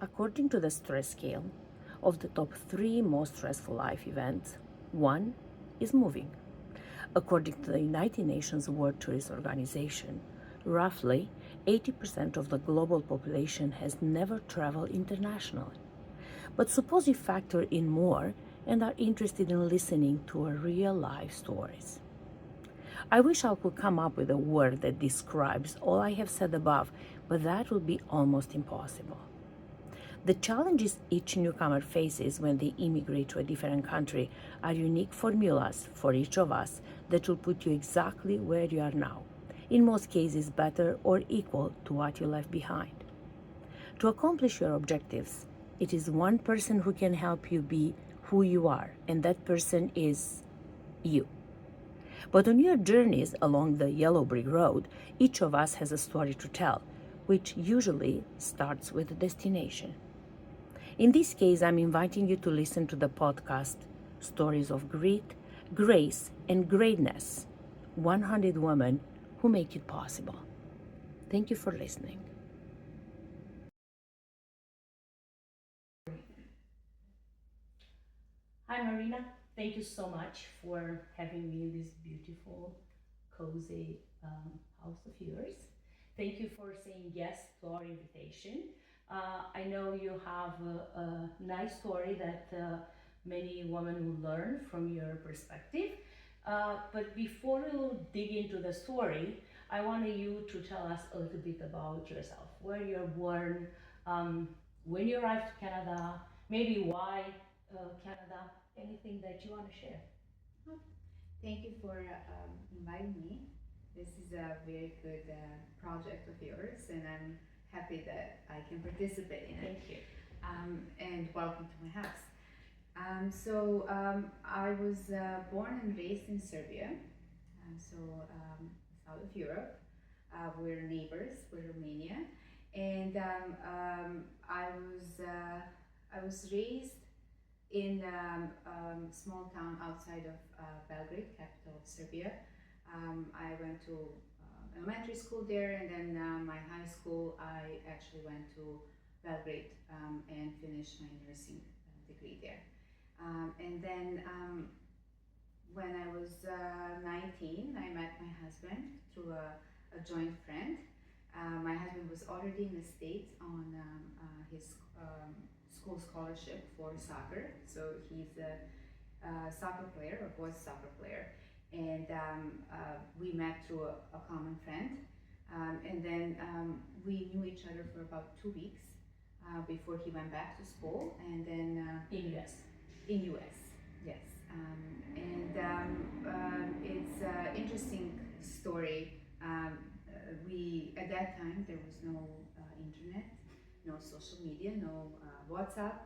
According to the stress scale, of the top three most stressful life events, one is moving. According to the United Nations World Tourist Organization, roughly 80% of the global population has never traveled internationally. But suppose you factor in more and are interested in listening to real life stories. I wish I could come up with a word that describes all I have said above, but that would be almost impossible. The challenges each newcomer faces when they immigrate to a different country are unique formulas for each of us that will put you exactly where you are now, in most cases better or equal to what you left behind. To accomplish your objectives, it is one person who can help you be who you are, and that person is you. But on your journeys along the yellow brick road, each of us has a story to tell, which usually starts with a destination. In this case, I'm inviting you to listen to the podcast Stories of Grit, Grace, and Greatness 100 Women Who Make It Possible. Thank you for listening. Hi, Marina. Thank you so much for having me in this beautiful, cozy house of yours. Thank you for saying yes to our invitation. I know you have a nice story that many women will learn from your perspective. But before we dig into the story, I wanted you to tell us a little bit about yourself, where you're born, when you arrived to Canada, maybe why Canada, anything that you want to share. Thank you for inviting me. This is a very good project of yours, and I'm happy that I can participate in it. Thank you. And welcome to my house. I was born and raised in Serbia, south of Europe. We're neighbors with Romania, and I was raised in small town outside of Belgrade, capital of Serbia. I went to elementary school there, and then my high school, I actually went to Belgrade and finished my nursing degree there. And then when I was 19, I met my husband through a joint friend. My husband was already in the States on his school scholarship for soccer, so he's a soccer player, a boys soccer player, and we met through a common friend, and then we knew each other for about 2 weeks before he went back to school, and then In US. in US, yes. It's an interesting story. We at that time there was no internet, no social media, no WhatsApp.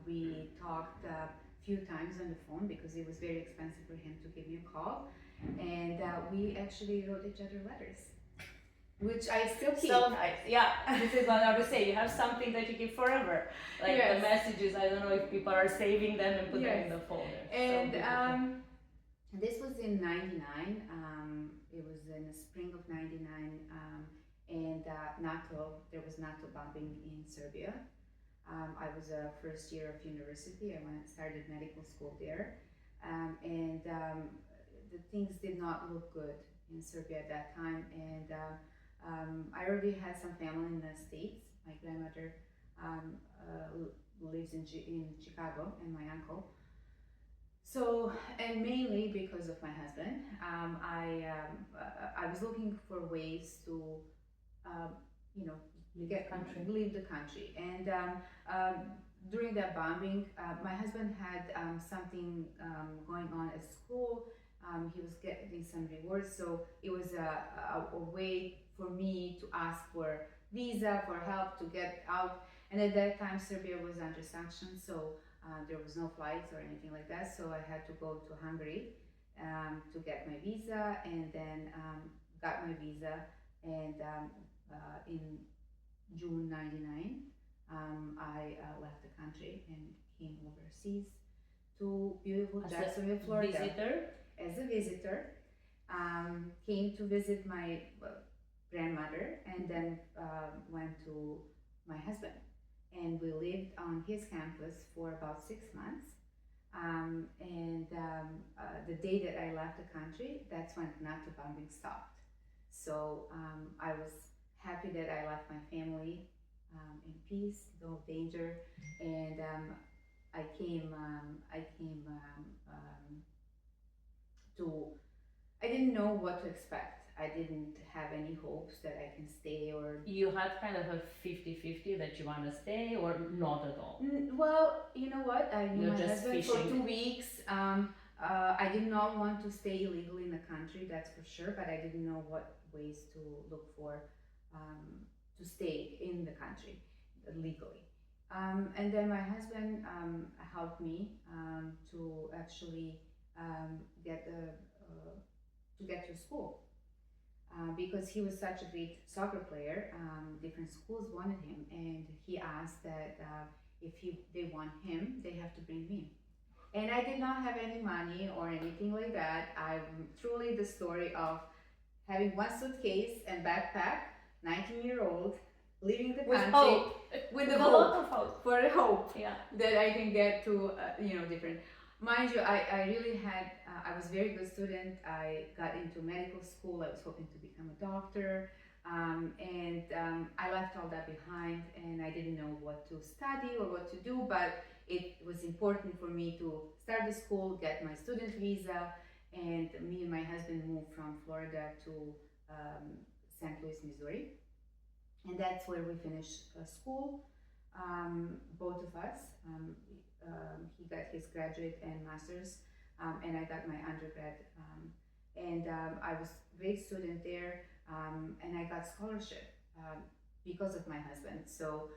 We talked a few times on the phone because it was very expensive for him to give me a call, and we actually wrote each other letters, which I still keep. So nice. Yeah, this is what I would say. You have something that you keep forever. Like the Yes. messages, I don't know if people are saving them and put them in Yes. the folder. And So this was in '99. It was in the spring of '99, and there was NATO bombing in Serbia. I was a first year of university. Started medical school there, the things did not look good in Serbia at that time. And I already had some family in the States. My grandmother lives in Chicago, and my uncle. So, and mainly because of my husband, I was looking for ways to, um, you know, leave the country. And during that bombing, my husband had something going on at school. He was getting some rewards, so it was a way for me to ask for visa, for help to get out. And at that time, Serbia was under sanctions, so there was no flights or anything like that. So I had to go to Hungary to get my visa, and then got my visa. And in June '99, I left the country and came overseas to beautiful Jacksonville, Florida. Visitor. As a visitor, came to visit my grandmother, and then went to my husband. and we lived on his campus for about 6 months. The day that I left the country, that's when NATO bombing stopped. So I was happy that I left my family in peace, no danger, and I came. To. I didn't know what to expect. I didn't have any hopes that I can stay or. You had kind of a 50-50 that you want to stay or not at all? Well, you know what? I knew You're my just husband for fishing. 2 weeks. I did not want to stay illegally in the country, that's for sure, but I didn't know what ways to look for to stay in the country legally. And then my husband helped me to actually get to get to school. Because he was such a great soccer player, different schools wanted him, and he asked that if they want him, they have to bring me. And I did not have any money or anything like that. I'm truly the story of having one suitcase and backpack, 19-year-old, leaving the With country hope. with With the a hope, lot of hope. for hope Yeah. that I can get to different. Mind you, I really had, I was a very good student. I got into medical school. I was hoping to become a doctor. I left all that behind, and I didn't know what to study or what to do, but it was important for me to start the school, get my student visa, and me and my husband moved from Florida to St. Louis, Missouri. And that's where we finished school, both of us. He got his graduate and master's, and I got my undergrad. I was a great student there, and I got scholarship because of my husband. So,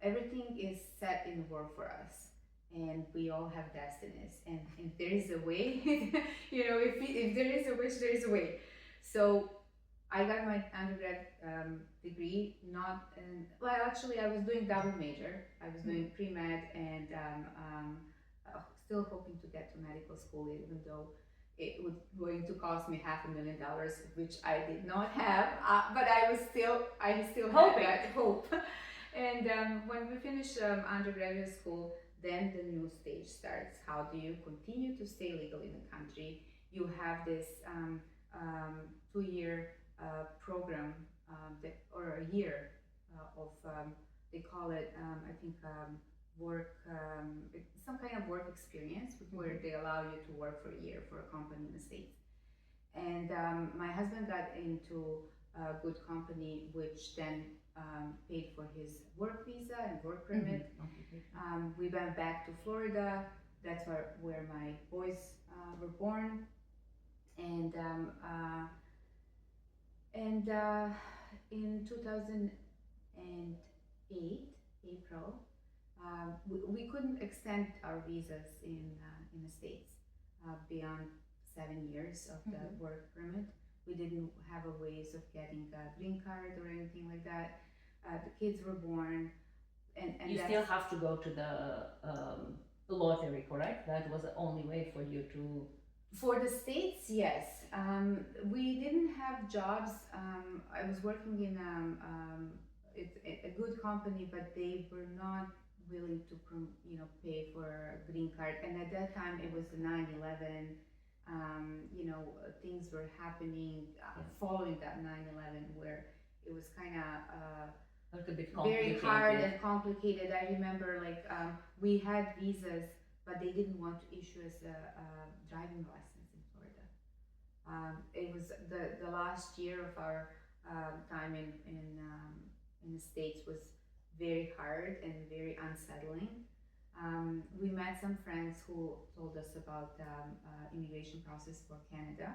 everything is set in the world for us, and we all have destinies. And if there is a way, if there is a wish, there is a way. So I got my undergrad degree, actually I was doing double major. I was doing pre-med and still hoping to get to medical school, even though it was going to cost me $500,000, which I did not have, but I still had that hope. And when we finished undergraduate school, then the new stage starts. How do you continue to stay legal in the country? You have this 2-year program or a year of they call it I think work some kind of work experience where they allow you to work for a year for a company in the States. And my husband got into a good company, which then paid for his work visa and work permit. We went back to Florida. That's where my boys were born. And in 2008, April, we couldn't extend our visas in the States beyond 7 years of the work permit. We didn't have a ways of getting a green card or anything like that. The kids were born, and you still have to go to the lottery, correct? That was the only way for you to. For the States, yes. We didn't have jobs. I was working in a good company, but they were not willing to pay for a green card. And at that time, it was the 9/11. Things were happening following that 9/11, where it was kind of A bit very hard and complicated. I remember, we had visas, but they didn't want to issue us a driving license in Florida. It was the last year of our time in the States was very hard and very unsettling. We met some friends who told us about the immigration process for Canada,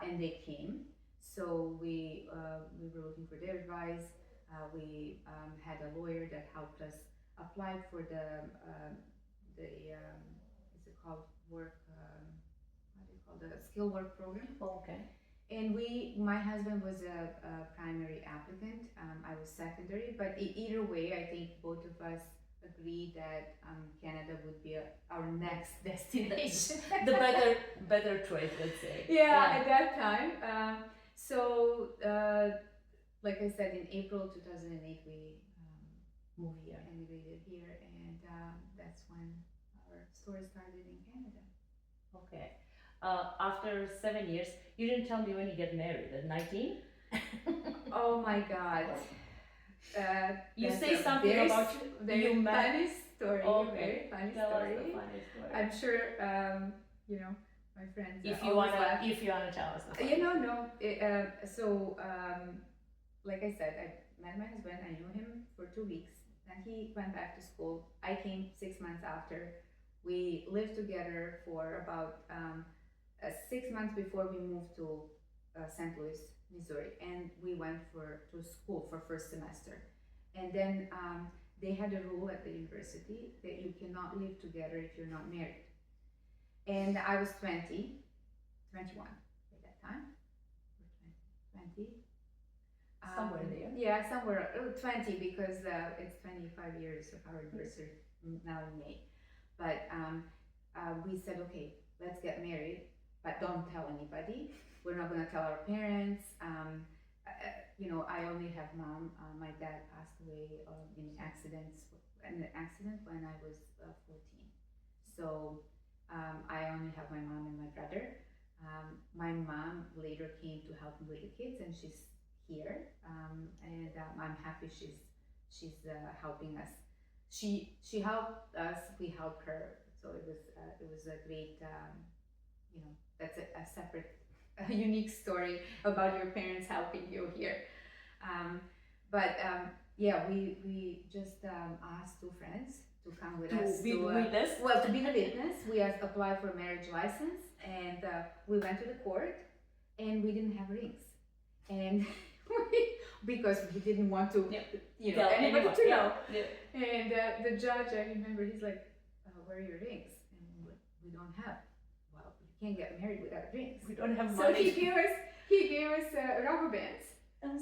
and they came. So we were looking for their advice. We had a lawyer that helped us apply for the is it called work? What do you call the skill work program? Oh, okay. And my husband was a primary applicant. I was secondary, but either way, I think both of us agreed that Canada would be our next destination. the better choice, let's say. Yeah, at that time. like I said, in April 2008, we Move here. emigrated here, and that's when our story started in Canada. Okay. After 7 years, you didn't tell me when you get married. At 19? Oh my God. You That's say a something very, about very you met. funny story. Okay. Very funny Tell us the story. funny story. I'm sure you know my friends. If you always wanna, laugh. if you wanna tell us the funny You know, no. So, like I said, I met my husband. I knew him for 2 weeks. Then he went back to school. I came 6 months after. We lived together for about 6 months before we moved to St. Louis, Missouri, and we went to school for first semester. And then they had a rule at the university that you cannot live together if you're not married. And I was 20, 21 at that time, or 20. Somewhere there. Yeah, somewhere 20 because it's 25 years of our anniversary now in May. But we said, okay, let's get married, but don't tell anybody. We're not going to tell our parents. I only have mom. My dad passed away in an accident when I was 14. So I only have my mom and my brother. My mom later came to help me with the kids, and she's here, and I'm happy she's helping us. She helped us. We helped her. So it was a great. That's a separate, unique story about your parents helping you here. Yeah, we just asked two friends to come with us to be the witness. Well, to be the witness. We applied for a marriage license, and we went to the court, and we didn't have rings, and because we didn't want to, anybody to know. Yeah. And the judge, I remember, he's like, "Where are your rings?" And we don't have. Well, we can't get married without rings. We don't have So money. he gave us rubber bands.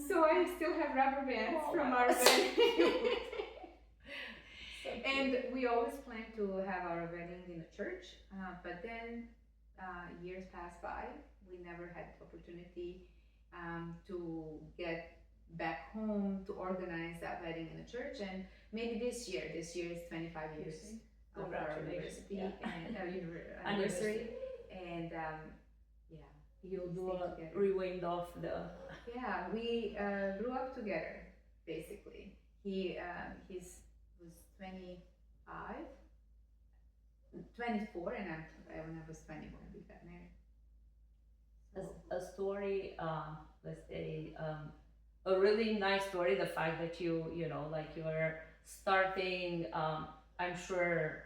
So I still have rubber bands from our wedding. And we always planned to have our wedding in a church, but then years passed by. We never had the opportunity to get back home to organize that wedding in a church. And maybe this year is 25 years of our university and anniversary. And you'll do a rewind of the. Yeah, we grew up together, basically. He was 25, 24, and when I was 21, we got married. So. A story, let's say, a really nice story. The fact that you're starting, I'm sure,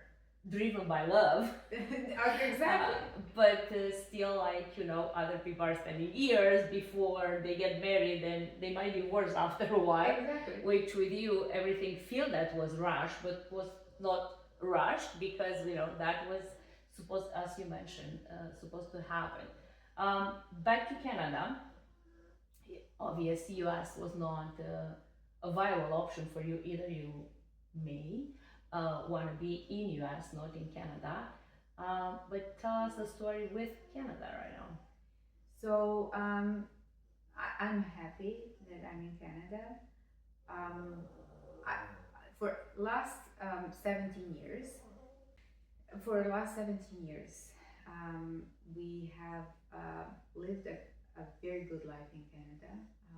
driven by love. Exactly. But still, other people are spending years before they get married, and they might divorce after a while. Exactly. Which with you, everything that was rushed, but was not rushed because that was supposed, as you mentioned, supposed to happen. Back to Canada. Obviously, US was not a viable option for you. Either you may want to be in US, not in Canada. But tell us the story with Canada right now. So I'm happy that I'm in Canada. For last 17 years, we have lived a very good life in Canada.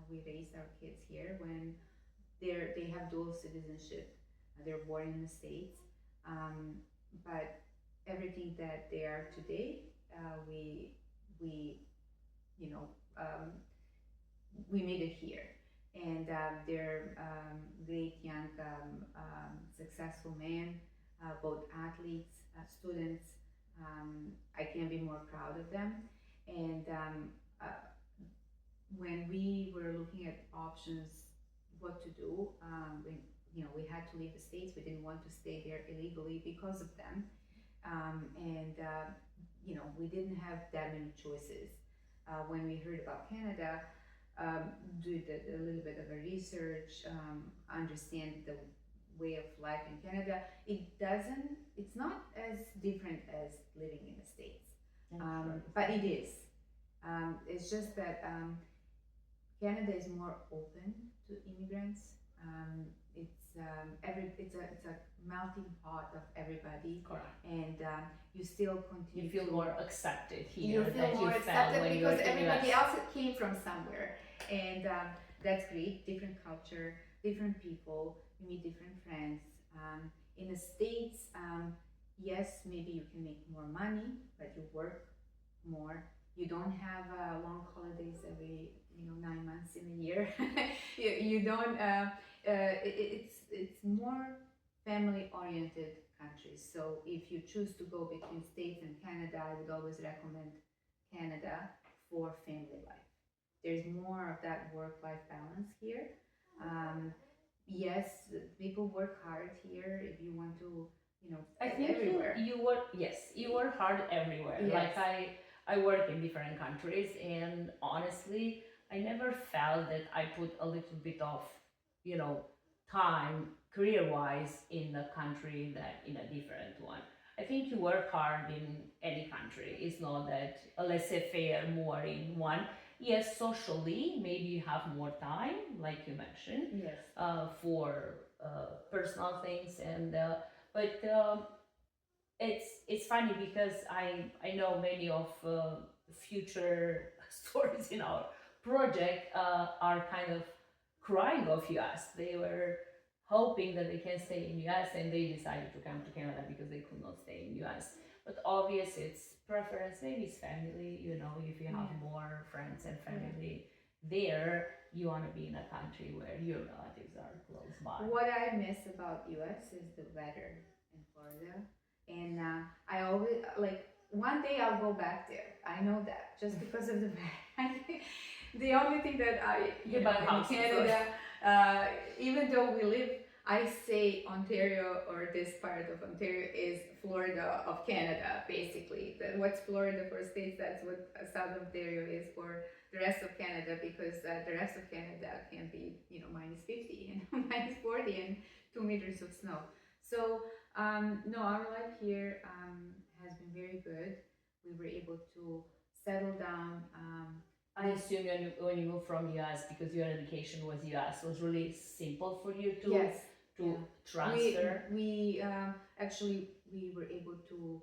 We raised our kids here when they have dual citizenship. They're born in the States, but everything that they are today, we made it here, and they're great young, successful men, both athletes, students. I can't be more proud of them. And when we were looking at options, what to do, we had to leave the States. We didn't want to stay there illegally because of them, and we didn't have that many choices. When we heard about Canada, did a little bit of a research, understand the way of life in Canada. It's not as different as living in the States, but it is. It's just that Canada is more open to immigrants. It's a melting pot of everybody, Correct. and you still continue. You feel to, more accepted here. You feel more you felt accepted when because you were in everybody US. else came from somewhere, and that's great. Different culture, different people. You meet different friends. In the States, yes, maybe you can make more money, but you work more. You don't have long holidays every 9 months in a year. You don't. It's more family oriented countries. So if you choose to go between States and Canada, I would always recommend Canada for family life. There's more of that work-life balance here. Yes, people work hard here. If you want to, I think everywhere. you work. Yes, you work hard everywhere. Yes. Like I work in different countries, and honestly, I never felt that I put a little bit of, time career-wise in a country that in a different one. I think you work hard in any country. It's not that a laissez-faire more in one. Yes, socially, maybe you have more time, like you mentioned, Yes. for personal things, and but it's funny because I know many of future stories in our project are kind of crying of US. They were hoping that they can stay in US, and they decided to come to Canada because they could not stay in US. But obviously it's preference, maybe it's family, if you have more friends and family there, you want to be in a country where your relatives are close by. What I miss about US is the weather in Florida. And I always, like, one day I'll go back there. I know that, just because of the weather. The only thing that in Canada, even though we live, I say Ontario, or this part of Ontario is Florida of Canada, basically. What's Florida for states, that's what South Ontario is for the rest of Canada, because the rest of Canada can be, minus 50 and minus 40 and 2 meters of snow. So, no, our life here has been very good. We were able to settle down. I assume when you moved from US, because your education was US, was really simple for you to transfer. We actually we were able to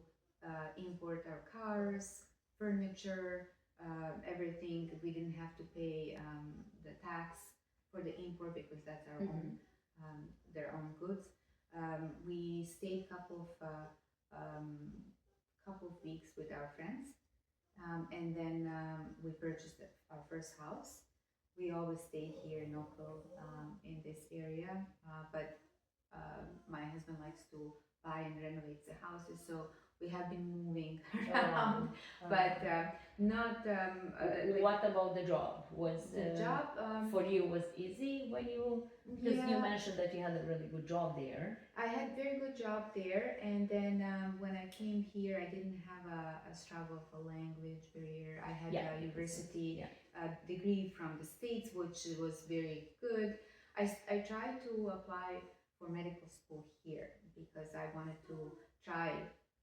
import our cars, furniture, everything. We didn't have to pay the tax for the import, because that's our own, their own goods. We stayed couple of weeks with our friends, and then we purchased our first house. We always stayed here in Oakville, in this area, but my husband likes to buy and renovate the houses, so we have been moving around, but not. What about the job? Was the job for you was easy when you, because you mentioned that you had a really good job there. I had a very good job there, and then when I came here, I didn't have a struggle of a language barrier. I had a university degree from the States, which was very good. I tried to apply for medical school here because I wanted to try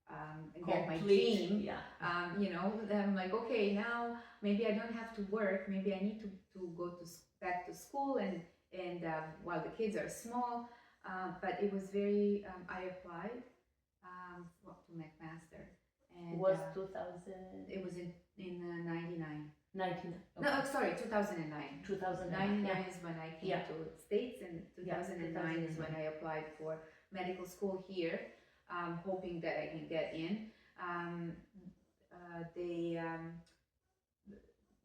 and get my dream. I'm like, okay, now maybe I don't have to work. Maybe I need to go back to school, and while the kids are small. But it was very. I applied to McMaster, and was 2000. It was in 99. 19. Okay. No, sorry, 2009. 2009. 99 is when I came to the States, and 2009 is when I applied for medical school here, hoping that I can get in.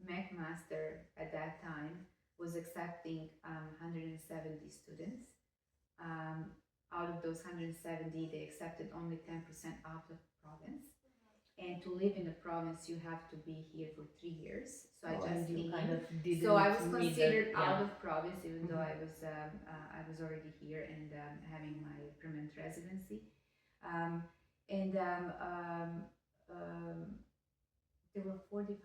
McMaster at that time was accepting 170 students. Out of those 170, they accepted only 10% out of the province. And to live in the province, you have to be here for 3 years. So I just came. So I was considered out of province, even though I was already here and having my permanent residency. There were 4,500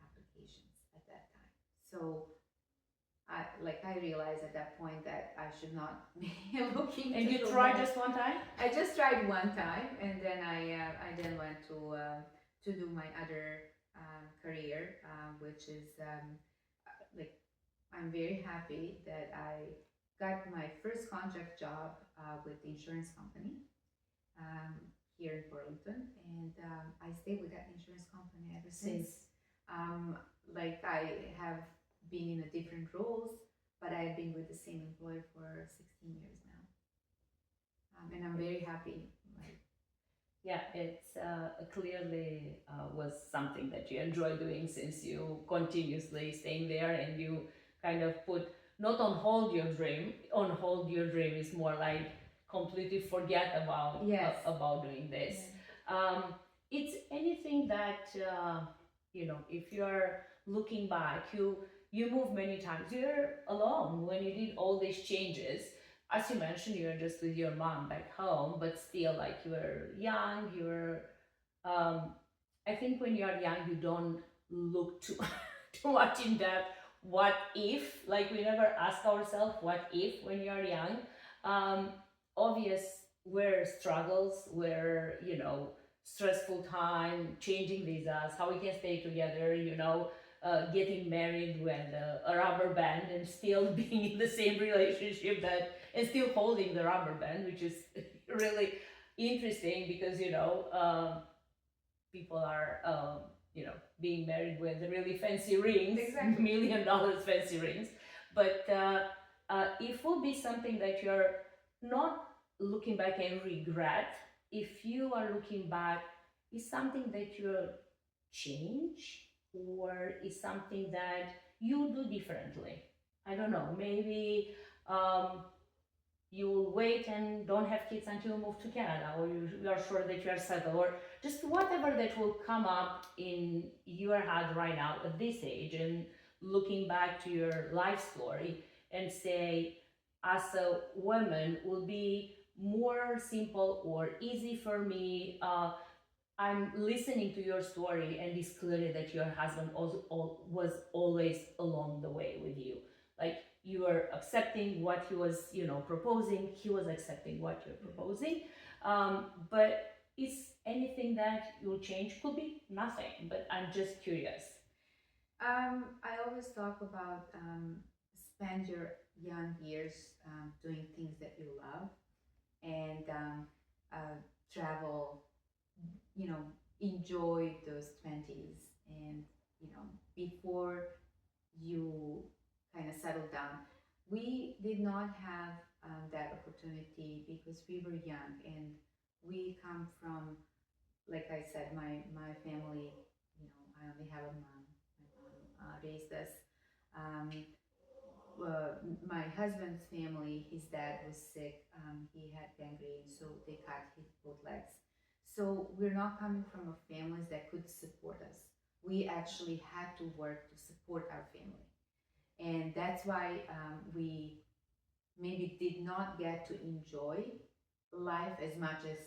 applications at that time. So I realized at that point that I should not be looking. And you tried just one time? I just tried one time, and then I then went to do my other career, which is I'm very happy that I got my first contract job with the insurance company um, here in Burlington, and I stayed with that insurance company ever since. Um, like I have been in a different roles, but I've been with the same employer for 16 years now, and I'm very happy. Like, Yeah, it's clearly was something that you enjoy doing since you continuously staying there, and you kind of put not on hold your dream. On hold your dream is more like completely forget about yes, about doing this. It's anything that if you're looking back, you move many times. You're alone when you did all these changes. As you mentioned, you were just with your mom back home, but still, like, you were young. You were, um, I think, when you are young, you don't look too too much in depth. What if? Like, we never ask ourselves what if when you are young. Um, Obvious were struggles, were stressful time, changing visas, how we can stay together. Getting married with a rubber band and still being in the same relationship that and still holding the rubber band, which is really interesting because people are being married with really fancy rings, exactly. $1 million fancy rings, but it will be something that you're not looking back and regret. If you are looking back, is something that you'll change, or is something that you do differently? I don't know. Maybe um, you'll wait and don't have kids until you move to Canada, or you are sure that you are settled, or just whatever that will come up in your head right now at this age, and looking back to your life story and say, as a woman, will be more simple or easy for me. I'm listening to your story, and it's clearly that your husband also was always along the way with you. Like, you were accepting what he was, proposing. He was accepting what you're proposing. But is anything that you'll change? Could be nothing, but I'm just curious. I always talk about spend your young years doing things that you love, and travel, enjoy those 20s, and before you kind of settle down. We did not have that opportunity because we were young, and we come from, like I said, my family. I only have a mom. My mom raised us. Um, my husband's family, his dad was sick. He had gangrene, so they cut his both legs. So we're not coming from a families that could support us. We actually had to work to support our family, and that's why we maybe did not get to enjoy life as much as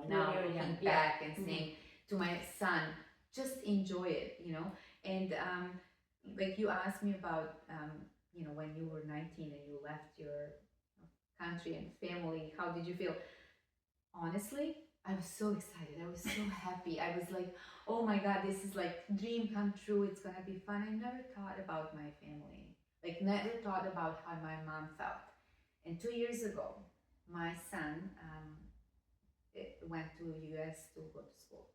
now looking young, back and saying to my son, just enjoy it, and like you asked me about when you were 19 and you left your country and family, how did you feel? Honestly, I was so excited. I was so happy. I was like, oh my God, this is like dream come true. It's gonna be fun. I never thought about my family. Like, never thought about how my mom felt. And 2 years ago, my son went to US to go to school.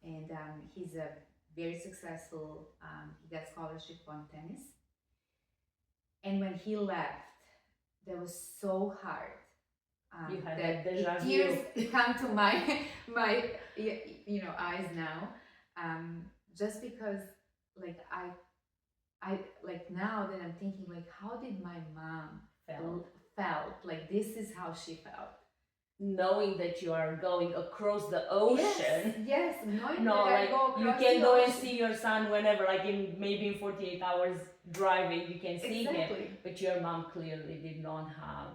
And he's a very successful, he got scholarship on tennis. And when he left, that was so hard. You had that deja vu. tears come to my eyes now, just because, like, I like, now that I'm thinking, like, how did my mom felt like this is how she felt, knowing that you are going across the ocean. Yes, knowing No, that like, I go across you can the go and ocean. see your son whenever, like maybe in 48 hours driving, you can see him. Exactly. But your mom clearly did not have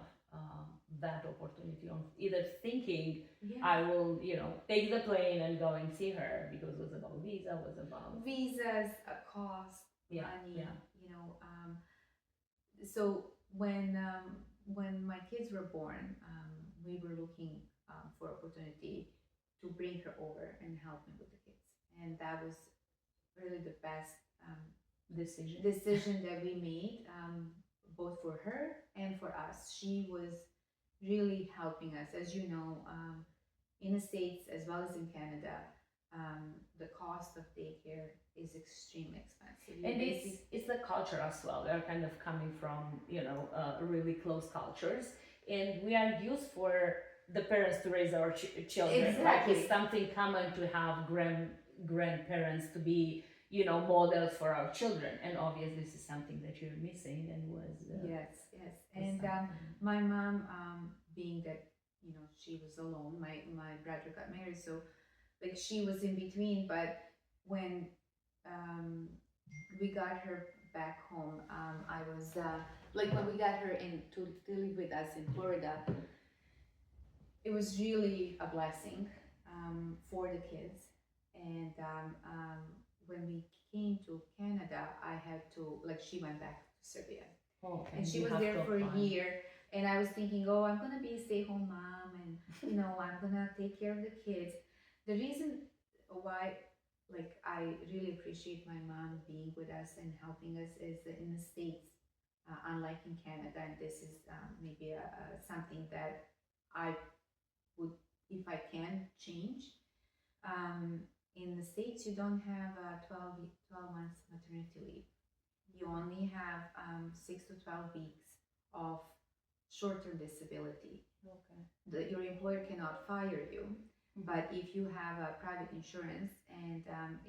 that opportunity on either thinking, I will, take the plane and go and see her, because it was about visa, was about visas, cost, money. So when my kids were born, we were looking for opportunity to bring her over and help me with the kids, and that was really the best decision that we made, both for her and for us. She was really helping us. As you know, in the States as well as in Canada, the cost of daycare is extremely expensive. And it's the culture as well. We are kind of coming from really close cultures, and we are used for the parents to raise our children. Exactly. Like it's something common to have grandparents to be models for our children, and obviously this is something that you're missing and was yes. And my mom, being that she was alone, my brother got married, so like she was in between. But when we got her back home, I was like when we got her in to live with us in Florida, it was really a blessing for the kids. And when we came to Canada, I had to, like, she went back to Serbia. Okay. And she was there for a year. And I was thinking, oh, I'm going to be a stay-home mom, and, I'm going to take care of the kids. The reason why, like, I really appreciate my mom being with us and helping us is that in the States, unlike in Canada, and this is maybe something that I would, if I can, change. In the States, you don't have 12 months maternity leave. You only have 6 to 12 weeks of short-term disability. Okay. Your employer cannot fire you, but if you have a private insurance and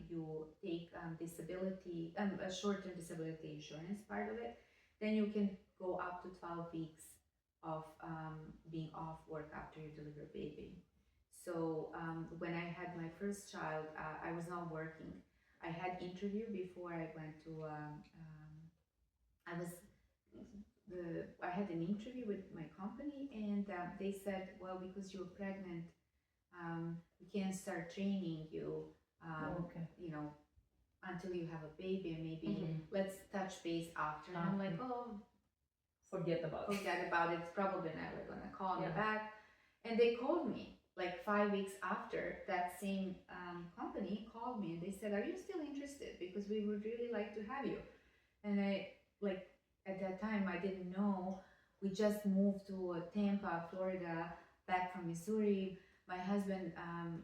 you take disability, a short-term disability insurance part of it, then you can go up to 12 weeks of being off work after you deliver a baby. So when I had my first child, I was not working. I had interview before I went to. I had an interview with my company, and they said, well, because you're pregnant, we can't start training you. Okay. Until you have a baby, and maybe let's touch base after. And I'm like, oh, forget about it. It's probably never gonna call me back. And they called me like 5 weeks after. That same company called me and they said, are you still interested? Because we would really like to have you. And I, like, at that time, I didn't know. We just moved to Tampa, Florida, back from Missouri. My husband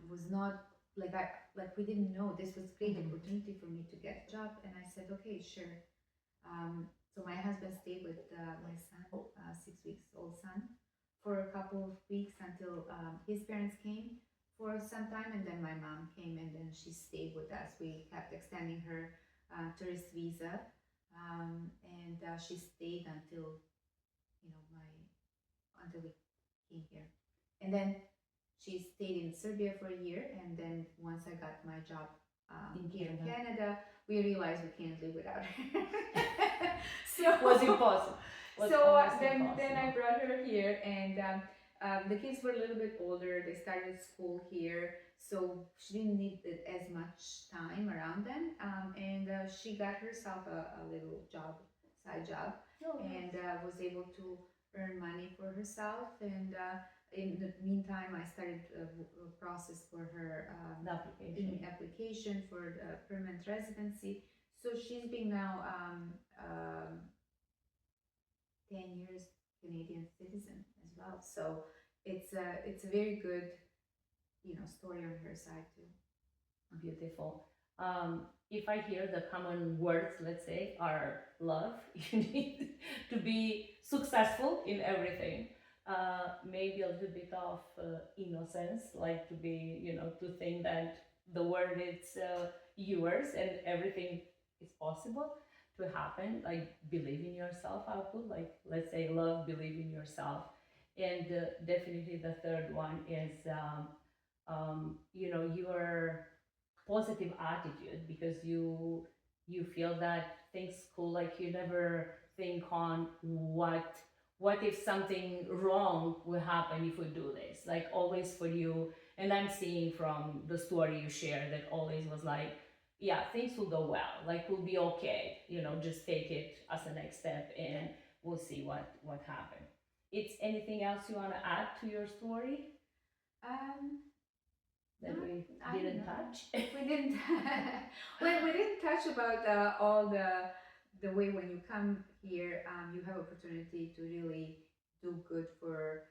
was not, we didn't know. This was great opportunity for me to get a job. And I said, okay, sure. So my husband stayed with my son, 6 weeks old son, for a couple of weeks until his parents came for some time, and then my mom came, and then she stayed with us. We kept extending her tourist visa, and she stayed until until we came here, and then she stayed in Serbia for a year, and then once I got my job here in Canada, we realized we can't live without her. So it was impossible. Then I brought her here, and the kids were a little bit older. They started school here, so she didn't need as much time around them. And she got herself a little job, side job, and was able to earn money for herself. And in the meantime, I started a process for her application for the permanent residency. So she's been now 10 years Canadian citizen as well. So it's a very good story on her side too. Beautiful. If I hear the common words, let's say, are love, you need to be successful in everything. Maybe a little bit of innocence, like to be, to think that the world is yours and everything is possible to happen. Like believe in yourself, I would put, like, let's say, love, believe in yourself. And definitely the third one is, your positive attitude, because you feel that things cool, like you never think on what if something wrong will happen if we do this, like always for you. And I'm seeing from the story you share that always was like, yeah, things will go well, like we'll be okay, just take it as a next step and we'll see what happened. It's anything else you want to add to your story? that we I don't didn't know. touch? We didn't. We didn't touch about all the way when you come here, you have opportunity to really do good for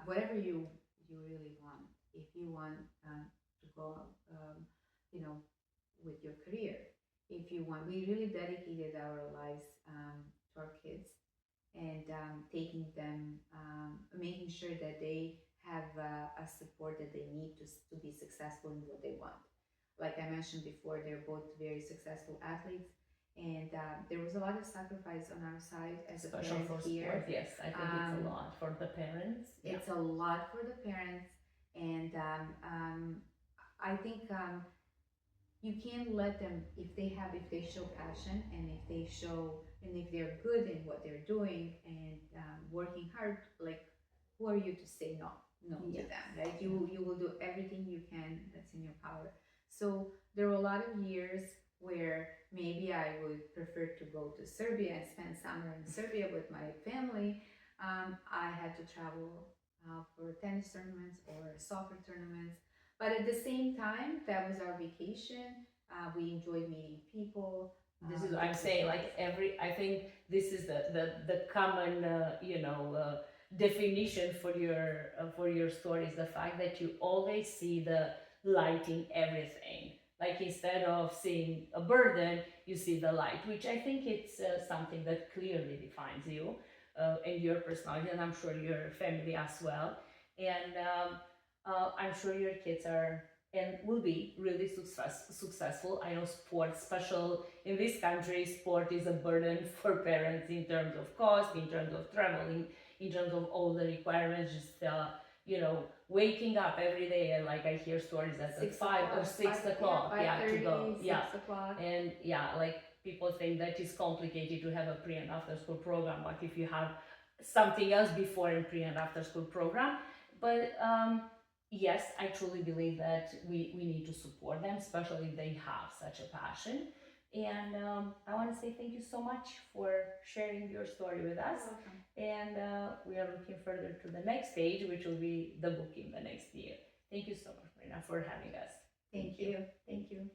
whatever you really want. If you want to go, you know, with your career, if you want, we really dedicated our lives to our kids and taking them, making sure that they have a support that they need to be successful in what they want. Like I mentioned before, they're both very successful athletes, and there was a lot of sacrifice on our side as a Special parent for here. sport, yes, I think it's a lot for the parents. It's a lot for the parents, and I think you can't let them, if they show passion and if they show and if they're good in what they're doing and working hard, like who are you to say no to them, right? You will do everything you can that's in your power. So there were a lot of years where maybe I would prefer to go to Serbia and spend summer in Serbia with my family. I had to travel for tennis tournaments or soccer tournaments, but at the same time, that was our vacation. We enjoyed meeting people. This is I'm saying, like I think this is the common definition for your story is the fact that you always see the light in everything. Like instead of seeing a burden, you see the light, which I think it's something that clearly defines you and your personality, and I'm sure your family as well. And I'm sure your kids are and will be really successful. I know sport, special in this country, sport is a burden for parents in terms of cost, in terms of traveling, in terms of all the requirements. Just waking up every day, and like I hear stories that at 5 or 6 o'clock, to go, 6 o'clock, and like people think that it's complicated to have a pre and after school program. What if you have something else before and pre and after school program? But yes, I truly believe that we need to support them, especially if they have such a passion. And I want to say thank you so much for sharing your story with us. You're welcome. And we are looking further to the next stage, which will be the book in the next year. Thank you so much, Marina, for having us. Thank you. Thank you.